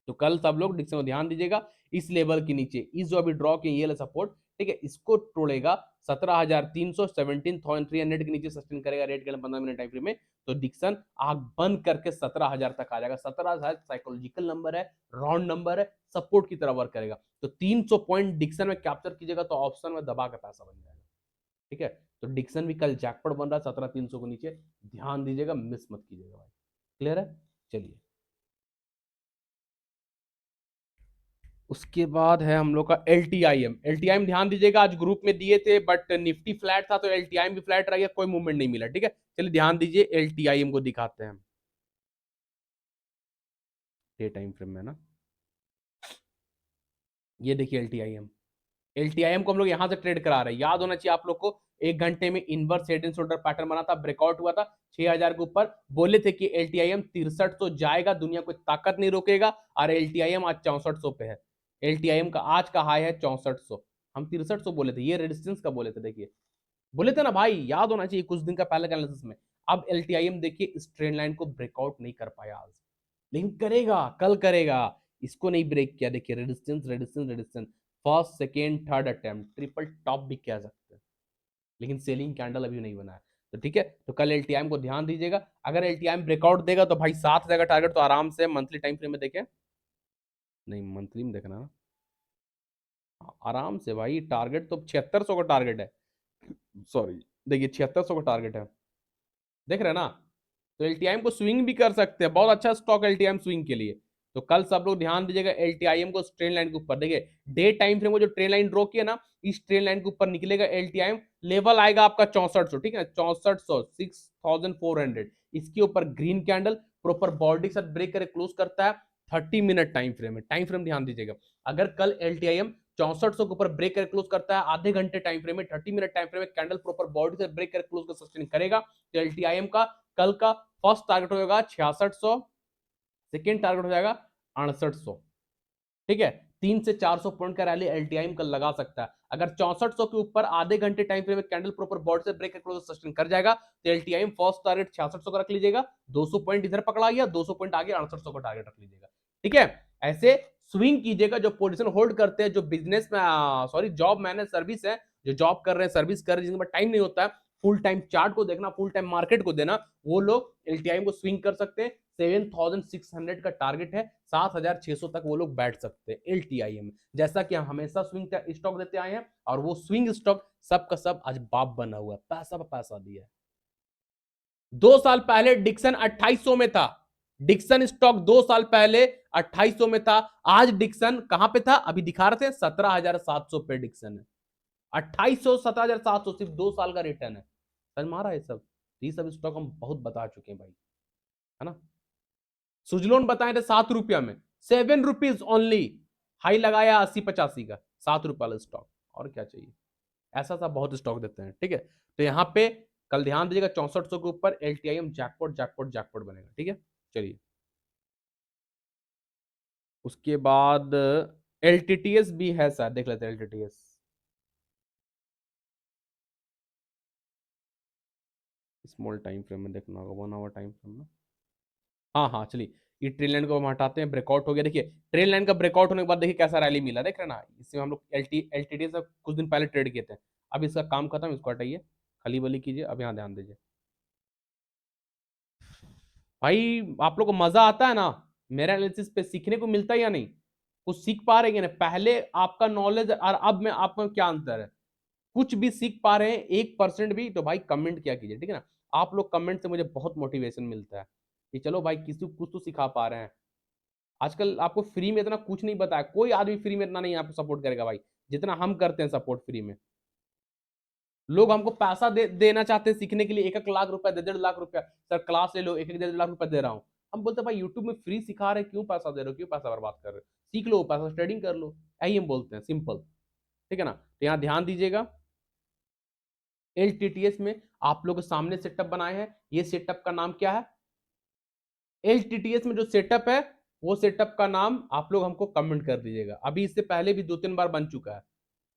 तो कल सब लोग डिक्सन को ध्यान दीजिएगा, इस लेवल के नीचे, इस जो अभी ड्रॉ किए ये सपोर्ट, ठीक है, इसको तोड़ेगा 17300 17300 के नीचे सस्टेन करेगा रेट के 15 मिनट टाइम फ्रेम में, तो डिक्सन आग बंद करके 17000 तक आ जाएगा, 17000 साइकोलॉजिकल नंबर है, राउंड नंबर है, सपोर्ट की तरह वर्क करेगा, तो 300 पॉइंट डिक्सन में कैप्चर कीजिएगा तो ऑप्शन में दबा का पैसा बन जाएगा, ठीक है। तो डिक्सन भी कल जैकपॉट बन रहा है 17300 के नीचे, ध्यान दीजिएगा, मिस मत कीजिएगा भाई, क्लियर है। चलिए उसके बाद है हम लोग का एलटीआईएम, एलटीआईएम ध्यान दीजिएगा, आज ग्रुप में दिए थे बट निफ्टी फ्लैट था तो एलटीआईएम भी फ्लैट रह गया, कोई मूवमेंट नहीं मिला, ठीक है। चलिए ध्यान दीजिए एलटीआईएम को दिखाते हैं, डे टाइम फ्रेम में ना, ये देखिए एलटीआईएम, एलटीआईएम को हम लोग यहां से ट्रेड करा रहे हैं, याद होना चाहिए आप लोग को, एक घंटे में inverse head and shoulder pattern बना था, ब्रेकआउट हुआ था 6000 के ऊपर, बोले थे कि एलटीआईएम 6300 जाएगा, दुनिया कोई ताकत नहीं रोकेगा, और एलटीआईएम आज 6400 पे है, एलटीआईएम का आज का हाई है 6400, हम 6300 बोले थे, ये रेजिस्टेंस का बोले थे, देखिए बोले थे ना भाई, याद होना चाहिए कुछ दिन का पहले का एनालिसिस में। अब एलटीआईएम देखिए इस ट्रेंड लाइन को ब्रेकआउट नहीं कर पाया आज, लेकिन करेगा, कल करेगा, इसको नहीं ब्रेक किया, देखिए resistance resistance resistance, first second third attempt, triple top भी कह सकते हैं, लेकिन सेलिंग कैंडल अभी नहीं बना है। तो ठीक है, तो कल एलटीआईएम को ध्यान दीजिएगा। अगर एलटीआईएम ब्रेकआउट देगा तो भाई 7,000 का टारगेट तो आराम से मंथली टाइम फ्रेम में देखें, नहीं मंथली में देखना ना, आराम से भाई टारगेट तो 7600 का टारगेट है, सॉरी देखिए 7600 का टारगेट है, देख रहे हैं ना। तो एलटीआईएम को स्विंग भी कर सकते हैं, बहुत अच्छा स्टॉक एलटीआईएम स्विंग के लिए। तो कल सब लोग ध्यान दीजिएगा एलटीआईएम को ट्रेन लाइन के ऊपर, देखिए डे टाइम फ्रेम को जो ट्रेन लाइन ड्रॉ किया ना, इस ट्रेन लाइन के ऊपर निकलेगा एलटीआईएम, लेवल आएगा आपका 6400, ठीक है 6400, 6400, इसके ऊपर ग्रीन कैंडल प्रॉपर बॉडी के साथ ब्रेक करके क्लोज करता है 30 मिनट टाइम फ्रेम में। टाइम फ्रेम ध्यान दीजिएगा, अगर कल एलटीआईएम 6400 के ऊपर ब्रेक करके क्लोज करता है आधे घंटे टाइम फ्रेम में, 30 मिनट टाइम फ्रेम में कैंडल प्रॉपर बॉडी से ब्रेक करके क्लोज कर सस्टेन करेगा, तो एलटीआईएम का कल का फर्स्ट टारगेट हो जाएगा 6600, सेकेंड टारगेट हो जाएगा 6800, ठीक है। 3 से 400 पॉइंट का रैली एलटीआईएम कल लगा सकता है। अगर 6400 के ऊपर आधे घंटे टाइम फ्रेम में कैंडल प्रॉपर बॉडी से ब्रेक क्लोज सस्टेन कर जाएगा, तो एलटीआईएम फर्स्ट टारगेट 6600 का रख लीजिएगा, 200 पॉइंट इधर पकड़ा गया, 200 पॉइंट आगे 6800 का टारगेट रख लीजिएगा, ठीक है। ऐसे स्विंग कीजिएगा, जो पोजीशन होल्ड करते हैं, जो बिजनेस में सॉरी जॉब मैनेज सर्विस है, जो जॉब कर रहे हैं सर्विस कर रहे हैं, जिनके पास टाइम नहीं होता है फुल टाइम चार्ट को देखना, फुल टाइम मार्केट को देना, वो लोग एलटीआईएम को स्विंग कर सकते हैं। 7600 का टारगेट है, 7600 तक वो लोग बैठ सकते हैं एलटीआईएम में, जैसा कि हम हमेशा स्विंग स्टॉक देते आए हैं, और वो स्विंग स्टॉक सब का सब आज बाप बना हुआ है, पैसा पर पैसा दिया है। 2 साल पहले डिक्सन 2800 में था, डिक्सन स्टॉक 2 साल पहले 2800 में था, आज डिक्सन कहां पे था, अभी दिखा रहे थे 17,700 पे डिक्सन है, 2800 17,700, सिर्फ 2 साल का रिटर्न है। समझ मारा ये सब, ये सब स्टॉक हम बहुत बता चुके हैं भाई, है ना। सुजलोन बताए थे 7 रुपया में, 7 रुपीज ओनली, हाई लगाया 80-85 का, 7 रुपया वाला स्टॉक, और क्या चाहिए। ऐसा सा बहुत स्टॉक देते हैं, ठीक है। तो यहाँ पे कल ध्यान दीजिएगा 6400 के ऊपर एलटीआईएम जैकपॉट जैकपॉट जैकपॉट बनेगा, ठीक है। चलिए उसके बाद एलटीटीएस भी है सर, देख लेते हैं एलटीटीएस, स्मॉल टाइम फ्रेम में देखना होगा, 1 आवर टाइम फ्रेम में। हाँ हाँ चलिए, ये ट्रेन लाइन को हम हटाते हैं, ब्रेकआउट हो गया, देखिए ट्रेन लाइन का ब्रेकआउट होने के बाद देखिए कैसा रैली मिला, देख रहे हैं ना, इसमें हम लोग एलटीटीएस से कुछ दिन पहले ट्रेड किए थे। अब इसका काम खत्म, इसको हटाइए, खली बली कीजिए, अब यहाँ ध्यान दीजिए भाई, आप लोग को मजा आता है ना मेरा एनालिसिस पे, सीखने को मिलता है या नहीं, कुछ सीख पा रहे हैं ना, पहले आपका नॉलेज और अब में आप में क्या अंतर है, कुछ भी सीख पा रहे हैं 1% भी, तो भाई कमेंट क्या कीजिए, ठीक है ना। आप लोग कमेंट से मुझे बहुत मोटिवेशन मिलता है कि चलो भाई किसी को कुछ तो सिखा पा रहे हैं। आजकल आपको फ्री में इतना कुछ नहीं बताया, कोई आदमी फ्री में इतना नहीं आपको सपोर्ट करेगा भाई, जितना हम करते हैं सपोर्ट फ्री में। लोग हमको पैसा देना चाहते हैं सीखने के लिए, 1-1 लाख रुपया, 1.5 लाख रुपया, सर क्लास ले लो, 1-1.5 लाख रुपया दे रहा हूँ। हम बोलते भाई यूट्यूब में फ्री सिखा रहे, क्यों पैसा दे रहे हो, क्यों पैसा बर्बाद कर रहे हो, सीख लो, पैसा ट्रेडिंग कर लो, यही हम बोलते हैं, सिंपल, ठीक है ना। तो यहाँ ध्यान दीजिएगा, एलटीटीएस में आप लोग के सामने सेटअप बनाए हैं, ये सेटअप का नाम क्या है, एलटीटीएस में जो सेटअप है वो सेटअप का नाम आप लोग हमको कमेंट कर दीजिएगा, अभी इससे पहले भी 2-3 बार बन चुका है,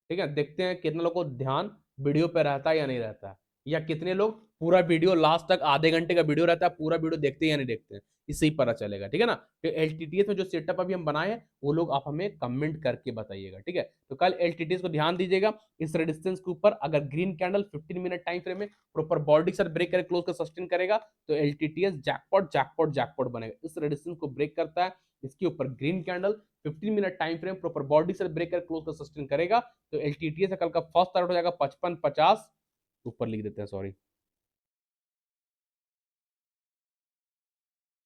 ठीक है। देखते हैं कितने लोग को ध्यान वीडियो पे रहता है या नहीं रहता है, या कितने लोग पूरा वीडियो लास्ट तक, आधे घंटे का वीडियो रहता है, पूरा वीडियो देखते हैं या नहीं देखते हैं, इससे ही पता चलेगा, ठीक है ना। तो एलटीटीएस में जो सेटअप अभी हम बनाए हैं वो लोग आप हमें कमेंट करके बताइएगा, ठीक है। तो कल एलटीटीएस को ध्यान दीजिएगा, इस रेजिस्टेंस के ऊपर अगर green candle 15 minute time frame में प्रॉपर बॉडी के साथ ब्रेक करके क्लोज कर सस्टेन करेगा, तो एलटीटीएस जैकपॉट जैकपॉट जैकपॉट बनेगा, इस रेजिस्टेंस को ब्रेक करता है, इसके ऊपर green candle 15 minute time frame proper body से ब्रेक कर क्लोज कर सस्टेन करेगा, तो एलटीटीएस का कल का फर्स्ट टारगेट हो जाएगा 55-50, ऊपर लिख देते हैं सॉरी,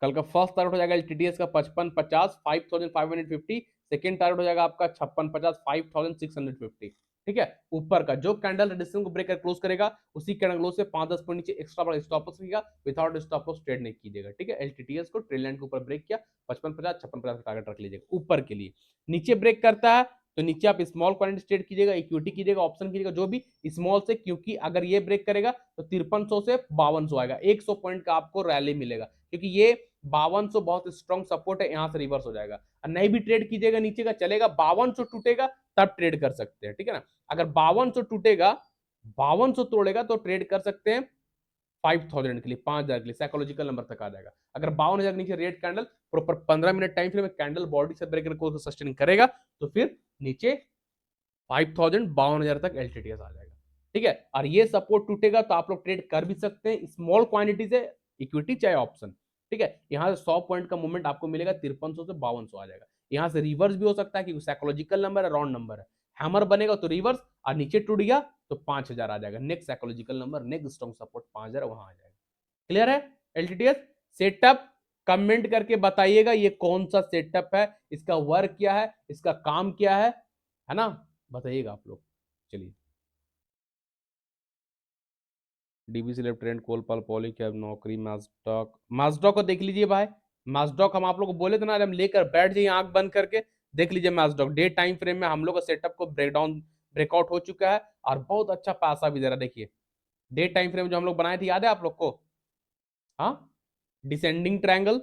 कल का फर्स्ट टारगेट हो जाएगा एलटीटीएस का 55-50, 5550, सेकेंड टारगेट हो जाएगा आपका 56-50, 5650, ठीक है। ऊपर का जो कैंडल रेजिस्टेंस को ब्रेक कर क्लोज करेगा, उसी कैंडल क्लोज से 5-10 पॉइंट नीचे एक्स्ट्रा बड़ा स्टॉप लॉस रहेगा, विदाउट स्टॉप लॉस ट्रेड नहीं कीजिएगा, ठीक है। एलटीटीएस को ट्रेल लाइन के ऊपर ब्रेक किया, 55-50, 56-50 का टारगेट रख लीजिएगा ऊपर के लिए। नीचे ब्रेक करता है तो नीचे आप स्मॉल क्वांटिटी ट्रेड कीजिएगा, इक्विटी कीजिएगा, ऑप्शन कीजिएगा, जो भी स्मॉल से, क्योंकि अगर ये ब्रेक करेगा तो 5300 से 5200 आएगा, 100 पॉइंट का आपको रैली मिलेगा, क्योंकि ये 5200 बहुत स्ट्रॉन्ग सपोर्ट है, यहां से रिवर्स हो जाएगा, और नहीं भी ट्रेड कीजिएगा नीचे का चलेगा, 5200 टूटेगा तब ट्रेड कर सकते हैं, ठीक है ना। अगर 5200 टूटेगा, 5200 तोड़ेगा तो ट्रेड कर सकते हैं 5000 के लिए, 5000 के लिए, साइकोलॉजिकल नंबर तक आ जाएगा। अगर 52,000 के नीचे red candle proper 15 minute time frame में कैंडल बॉडी से ब्रेकर को सस्टेन करेगा, तो फिर नीचे 5000 52,000 तक LTTS आ जाएगा, ठीक है। और ये सपोर्ट टूटेगा तो आप लोग ट्रेड कर भी सकते हैं स्मॉल क्वांटिटी से, इक्विटी चाहे ऑप्शन, ठीक है। यहाँ से 100 पॉइंट का मूवमेंट आपको मिलेगा 5300 से 5200 आ जाएगा। यहाँ से रिवर्स भी हो सकता है क्योंकि साइकोलॉजिकल नंबर है, राउंड नंबर है। हैमर बनेगा तो रिवर्स, और नीचे टूट गया तो 5000 आ जाएगा। Next psychological number, next strong support 5000 वहां आ जाएगा। क्लियर है? LTTS सेटअप कमेंट करके बताइएगा ये कौन सा सेटअप है, इसका वर्क क्या है, इसका काम क्या है ना, बताइएगा आप लोग। चलिए, DBC left trend, Colpal Polycab, Naukri, Mastek, मैस्टॉक को देख लीजिए भाई। मैस्टॉक हम आप लोग को बोले थे ना, हम लेकर बैठ जाइए आंख बंद करके, देख लीजिए मैस्टॉक डे टाइम फ्रेम में हम लोग का सेटअप को ब्रेकडाउन, ब्रेकआउट हो चुका है और बहुत अच्छा पैसा भी दे रहा है। देखिए डे टाइम फ्रेम जो हम लोग बनाए थे, याद है आप लोग को? हाँ, डिसेंडिंग ट्रायंगल,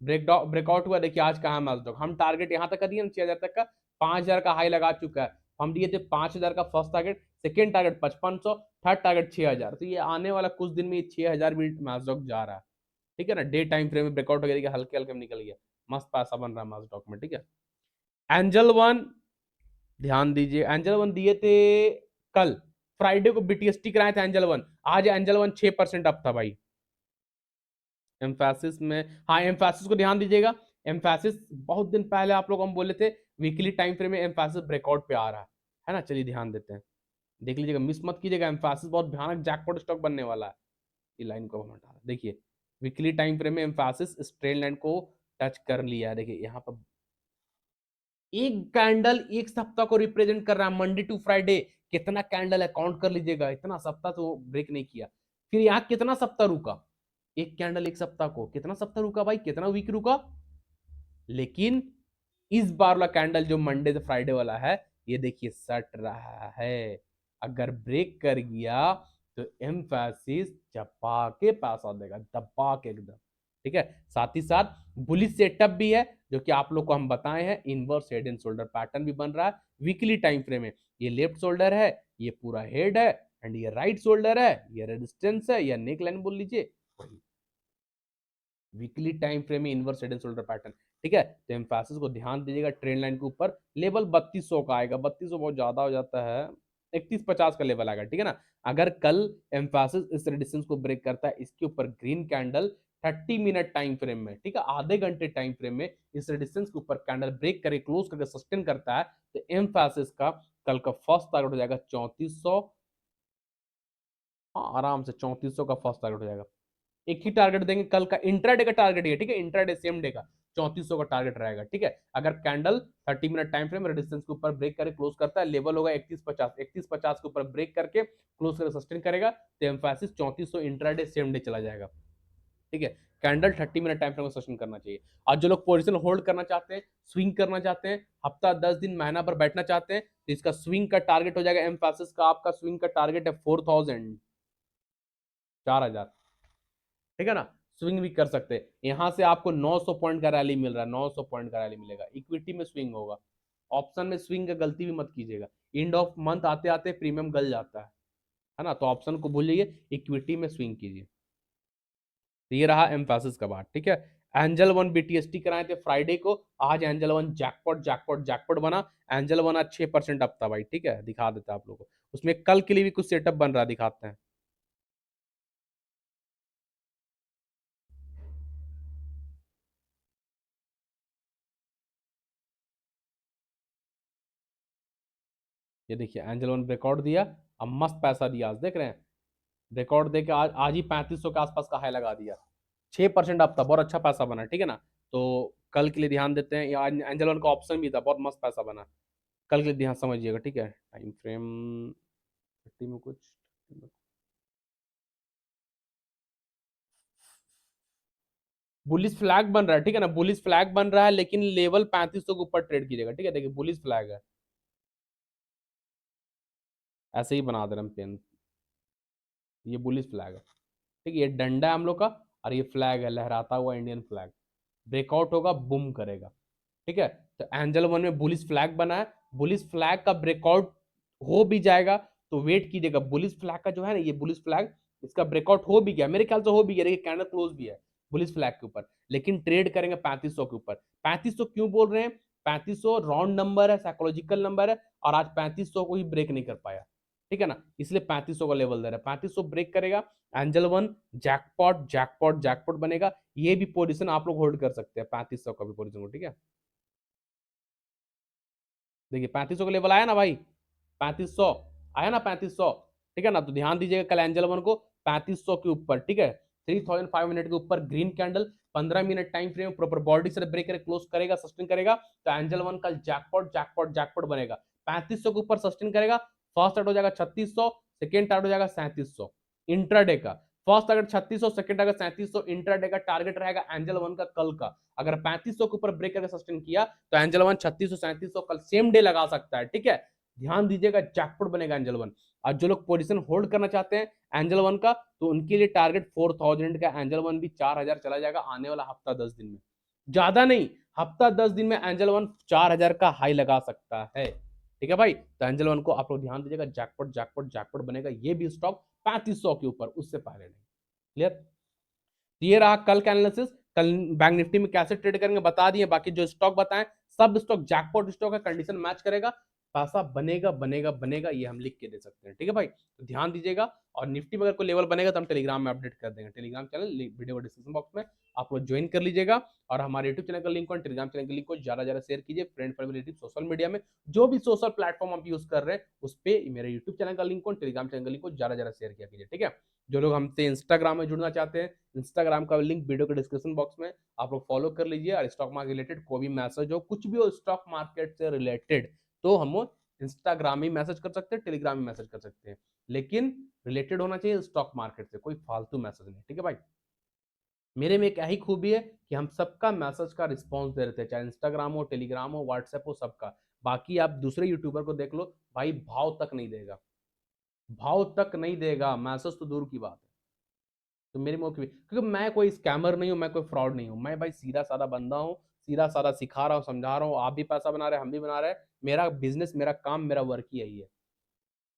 ब्रेकआउट हुआ। देखिए आज कहाँ मैस्टॉक, हम टारगेट यहाँ तक कर दिए 6000 तक का, 5000 का हाई लगा चुका है। हम दिए थे 5000 का first target, second target 5500, third target 6000। तो ये आने वाला कुछ दिन में 6000 भी मैस्टॉक जा रहा है, ठीक है ना। डे टाइम फ्रेम में ब्रेकआउट वगैरह हल्के हल्के में निकल गया, मस्त पैसा बन रहा है मैस्टॉक में, ठीक है। एंजल वन, ध्यान दीजिए, एंजल वन दिए थे कल फ्राइडे को BTST कराए थे एंजल वन, आज एंजल वन 6% अप था भाई। एम्फेसिस में, हाँ एम्फेसिस को ध्यान दीजिएगा। एम्फेसिस बहुत दिन पहले आप लोग हम बोले थे वीकली टाइम फ्रेम में एम्फेसिस ब्रेकआउट पे आ रहा है ना। चलिए ध्यान देते हैं, देख लीजिएगा, मिस मत कीजिएगा। एम्फेसिस बहुत भयानक जैकपॉट स्टॉक बनने वाला है। ये लाइन को हम हटा रहे, देखिए वीकली टाइम फ्रेम में एम्फेसिस इस ट्रेंड लाइन को टच कर लिया है। देखिए यहाँ पर एक कैंडल एक सप्ताह को रिप्रेजेंट कर रहा है, मंडे टू फ्राइडे कितना कैंडल है काउंट कर लीजिएगा। इतना सप्ताह तो ब्रेक नहीं किया, फिर यहाँ कितना सप्ताह रुका, एक कैंडल एक सप्ताह को कितना सप्ताह रुका भाई, कितना वीक रुका। लेकिन इस बार वाला कैंडल जो मंडे से फ्राइडे वाला है, ये देखिए सट रहा है। अगर ब्रेक कर गया तो एम्फेसिस चपा के पैसा देगा, दबा के एकदम, ठीक है। साथ ही साथ बुलिश सेटअप भी है जो कि आप लोग को हम बताए हैं। Inverse head and shoulder pattern भी बन रहा है वीकली टाइम फ्रेम में। ये लेफ्ट शोल्डर है, ये पूरा हेड है, एंड ये राइट शोल्डर है, ये रेजिस्टेंस है या नेक लाइन बोल लीजिए, वीकली टाइम फ्रेम में inverse head and shoulder pattern, ठीक है। तो एम्फेसिस को ध्यान दीजिएगा, ट्रेंड लाइन के ऊपर लेवल 3200 का आएगा। 3200 बहुत ज्यादा हो जाता है, 3150 का लेवल आएगा, ठीक है ना। अगर कल एम्फेसिस इस रेजिस्टेंस को ब्रेक करता है, इसके ऊपर green candle 30 minute time frame में, ठीक है, आधे घंटे टाइम फ्रेम में इस रेजिस्टेंस के ऊपर कैंडल ब्रेक करे, क्लोज करके सस्टेन करता है, तो एम्फेसिस का कल का फर्स्ट टारगेट हो जाएगा 3400। हाँ आराम से 3400 का फर्स्ट टारगेट हो जाएगा। एक ही टारगेट देंगे कल का, इंट्राडे का टारगेट है, ठीक है, इंट्राडे सेम डे का 3400 का टारगेट रहेगा, ठीक है। अगर candle 30 minute time frame resistance के ऊपर ब्रेक करे क्लोज करता है, लेवल होगा 3150, 3150 के ऊपर ब्रेक करके क्लोज करके सस्टेन करेगा, तो एम्फेसिस 3400 इंट्राडे सेम डे चला जाएगा, ठीक है। कैंडल 30 मिनट टाइम फ्रेम में सस्टेन करना चाहिए। और जो लोग पोजीशन होल्ड करना चाहते हैं, स्विंग करना चाहते हैं, हफ्ता 10 दिन महीना भर बैठना चाहते हैं, तो इसका स्विंग का टारगेट हो जाएगा, एम्फेसिस का आपका स्विंग का टारगेट है 4000, 4000, ठीक है ना। स्विंग भी कर सकते हैं, यहां से आपको 900 पॉइंट का रैली मिल रहा है, 900 पॉइंट का रैली मिलेगा। इक्विटी में स्विंग होगा, ऑप्शन में स्विंग का गलती भी मत कीजिएगा, एंड ऑफ मंथ आते आते प्रीमियम गल जाता है ना। तो ऑप्शन को भूल जाइए, इक्विटी में स्विंग कीजिए। तो ये रहा एम्फेसिस का बात, ठीक है। एंजल वन BTST कराए थे फ्राइडे को, आज angel one jackpot jackpot jackpot बना। एंजल वन आज 6% अप था भाई, ठीक है, दिखा देता है आप लोगों को। उसमें कल के लिए भी कुछ सेटअप बन रहा है, दिखाते हैं। ये देखिए एंजल वन ब्रेकआउट दिया, अब मस्त पैसा दिया आज, देख रहे हैं, रिकॉर्ड देके आज ही 3500 के आसपास का हाई लगा दिया, 6% अप था, बहुत अच्छा पैसा बना, ठीक है ना। तो कल के लिए ध्यान देते हैं, या एंजल वन का ऑप्शन भी था, बहुत मस्त पैसा बना। कल के लिए ध्यान समझिएगा, ठीक है। टाइम फ्रेम 30 में कुछ बुलिस फ्लैग बन रहा है, ठीक है ना, बुलिस फ्लैग बन रहा है, लेकिन लेवल 3500 के ऊपर ट्रेड कीजिएगा, ठीक है। देखिए बुलिस फ्लैग है, ऐसे ही बना दे रहे हम पेन, ये बुलिस फ्लैग है, ठीक है। ये डंडा है हम लोग का, और ये फ्लैग है लहराता हुआ इंडियन फ्लैग, ब्रेकआउट होगा बूम करेगा, ठीक है। तो एंजल वन में बुलिस फ्लैग बना है, बुलिस फ्लैग का ब्रेकआउट हो भी जाएगा तो वेट कीजिएगा। बुलिस फ्लैग का जो है ना, ये बुलिस फ्लैग, इसका ब्रेकआउट हो भी गया, मेरे ख्याल से हो भी गया, देखिए कैंडल क्लोज भी है बुलिस फ्लैग के ऊपर, लेकिन ट्रेड करेंगे 3500 के ऊपर। 3500 क्यों बोल रहे हैं? 3500 राउंड नंबर है, साइकोलॉजिकल नंबर है, और आज 3500 को ही ब्रेक नहीं कर पाया, ठीक है ना, इसलिए 3500 का लेवल दे रहा है। 3500 ब्रेक करेगा, angel one jackpot jackpot jackpot बनेगा। ये भी पोजीशन आप लोग होल्ड कर सकते हैं 3500 का भी पोजीशन को, ठीक है। देखिए 3500 का लेवल आया ना भाई, 3500 आया ना, 3500, ठीक है ना। तो ध्यान दीजिएगा कल एंजल वन को 3500 के ऊपर, ठीक है, 3005 मिनट के ऊपर green candle, 15 minute time frame, proper body से ब्रेक करके क्लोज करेगा, सस्टेन करेगा, तो एंजल वन कल जैकपॉट जैकपॉट जैकपॉट बनेगा। 3500 के ऊपर सस्टेन करेगा, फर्स्ट टारगेट हो जाएगा 3600, सेकंड टारगेट हो जाएगा 3700 इंट्राडे का। First target 3600, second target 3700, intraday का टारगेट रहेगा एंजल वन का कल का। अगर 3500 के ऊपर ब्रेक करके सस्टेन किया तो एंजल वन 3600 3700 कल सेम डे लगा सकता है, ठीक है। ध्यान दीजिएगा जैकपॉट बनेगा एंजल वन। और जो लोग पोजीशन होल्ड करना चाहते हैं एंजल वन का, तो उनके लिए टारगेट 4000 का एंजल वन भी 4000 चला जाएगा आने वाला हफ्ता 10 दिन में, ज्यादा नहीं, हफ्ता 10 दिन में एंजल वन 4000 का हाई लगा सकता है, ठीक है भाई। तो एंजल वन को आप लोग ध्यान दीजिएगा, जैकपॉट जैकपॉट जैकपॉट बनेगा, ये भी स्टॉक 3500 के ऊपर, उससे पहले नहीं। क्लियर। ये रहा कल का एनालिसिस। कल बैंक निफ्टी में कैसे ट्रेड करेंगे बता दिए, बाकी जो स्टॉक बताएं सब स्टॉक जैकपॉट स्टॉक है, कंडीशन मैच करेगा, पैसा बनेगा बनेगा बनेगा, ये हम लिख के दे सकते हैं, ठीक है भाई। तो ध्यान दीजिएगा, और निफ्टी में अगर कोई लेवल बनेगा तो हम टेलीग्राम में अपडेट कर देंगे, Telegram channel video description box में आप लोग ज्वाइन कर लीजिएगा। और हमारे यूट्यूब चैनल का लिंक और टेलीग्राम चैनल का लिंक को ज्यादा ज्यादा शेयर कीजिए, friend family relative social media में, जो भी सोशल प्लेटफॉर्म आप यूज कर रहे हैं उस पर मेरे यूट्यूब चैनल का लिंक और टेलीग्राम चैनल का लिंक को ज्यादा ज्यादा शेयर किया कीजिए, ठीक है। जो लोग हमसे इंस्टाग्राम में जुड़ना चाहते हैं, इंस्टाग्राम का लिंक वीडियो के डिस्क्रिप्शन बॉक्स में आप लोग फॉलो कर लीजिए। और स्टॉक मार्केट रिलेटेड कोई भी मैसेज हो, कुछ भी हो स्टॉक मार्केट से रिलेटेड, तो हम इंस्टाग्राम में मैसेज कर सकते हैं, टेलीग्राम में मैसेज कर सकते हैं, लेकिन रिलेटेड होना चाहिए स्टॉक मार्केट से, कोई फालतू मैसेज नहीं, ठीक है भाई। मेरे में एक यही खूबी है कि हम सबका मैसेज का रिस्पॉन्स दे रहे थे, चाहे इंस्टाग्राम हो, टेलीग्राम हो, व्हाट्सएप हो, सबका। बाकी आप दूसरे यूट्यूबर को देख लो भाई, भाव तक नहीं देगा, भाव तक नहीं देगा, मैसेज तो दूर की बात है। तो मेरे मुंह की, क्योंकि मैं कोई स्कैमर नहीं हूँ, मैं कोई फ्रॉड नहीं हूँ, मैं भाई सीधा साधा बंदा हूँ, सीधा साधा सिखा रहा हूँ, समझा रहा हूँ, आप भी पैसा बना रहे हैं, हम भी बना रहे हैं। मेरा बिजनेस, मेरा काम, मेरा वर्क ही यही है।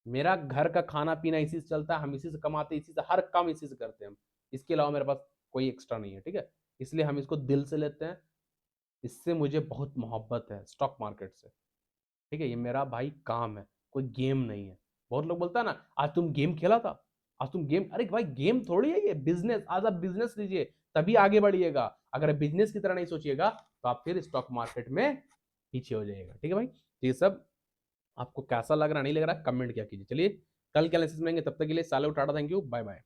मेरा घर का खाना पीना इसी से चलता है, हम इसी से कमाते हैं, इसी से हर काम इसी से करते हैं हम। इसके अलावा मेरे पास कोई एक्स्ट्रा नहीं है, ठीक है। इसलिए हम इसको दिल से लेते हैं, इससे मुझे बहुत मोहब्बत है स्टॉक मार्केट से, ठीक है। ये मेरा भाई काम है, कोई गेम नहीं है। बहुत लोग बोलता है ना, आज तुम गेम खेला था, आज तुम गेम, अरे भाई गेम थोड़ी है ये, बिजनेस, आज आप बिजनेस लीजिए तभी आगे बढ़िएगा। अगर बिजनेस की तरह नहीं सोचिएगा तो आप फिर स्टॉक मार्केट में पीछे हो जाइएगा, ठीक है भाई। तो ये सब आपको कैसा लग रहा नहीं लग रहा कमेंट क्या कीजिए। चलिए कल के एनालिसिस में आएंगे, तब तक के लिए साले tata, thank you, bye bye.